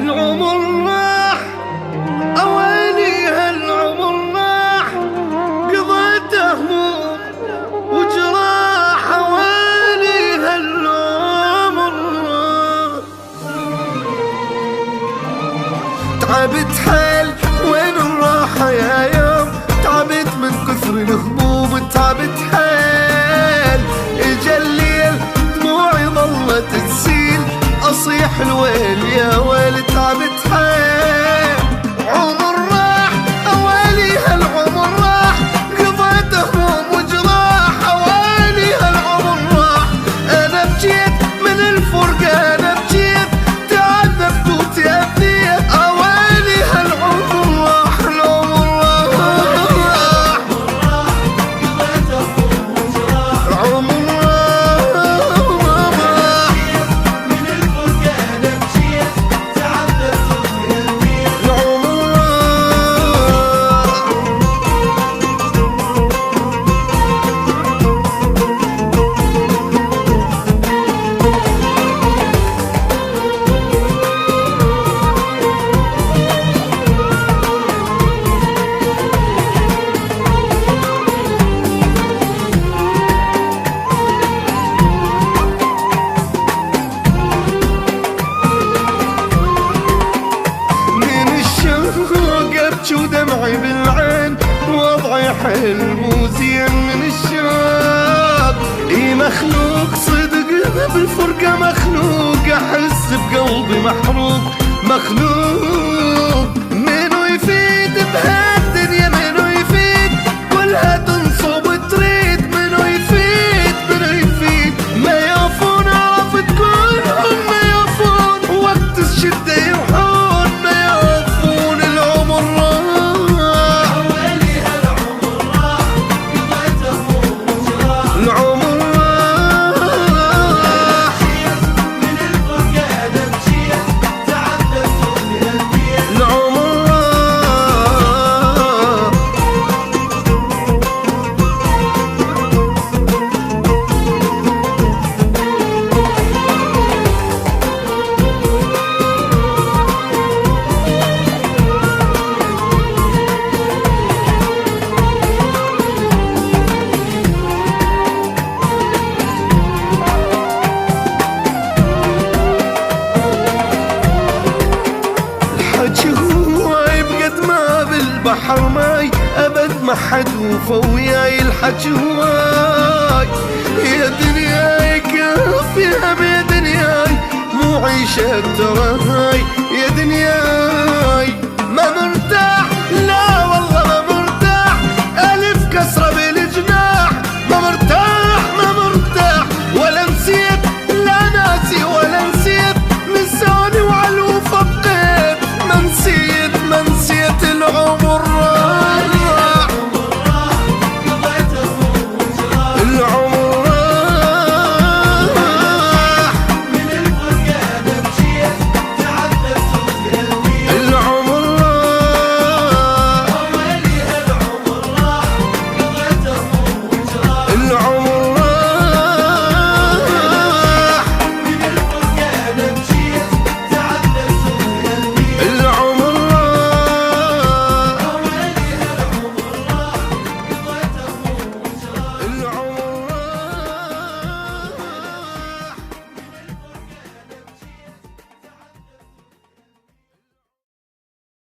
العمر راح أواني هالعمر راح، قضيت هموم وجراح أواني هالعمر راح. تعبت حيل وين الراحة يا يوم، تعبت من كثر الهموم تعبت حيل. اجا الليل دموعي ظلت تسيل، أصيح الويل يا ويل تعبت حيل. عمر راح أوالي هالعمر راح، قضيت هموم وجراح أوالي هالعمر راح. أنا بجيت من الفرقة أنا بجيت، تعذبت وتأذيت أوالي هالعمر راح. العمر راح قضيت هموم وجراح، العمر ودمعي بالعين، وضعي حيل مو زين من الشوق. اي مخلوق صدق بالفرقة مخلوق، احس بقلبي محروق مخلوق. منو يفيد بهالدنيا منو يفيد، كلها تنصب تريد. منو يفيد منو يفيد، ما يوفون عرفت كلهم ما يوفون، وقت الشدة يروحون ما يوفون. العمر البحر ماي أبد ما حد وفى وياي. الحكي هواي يا دنياي كافيها بيا دنياي، مو عيشة تراها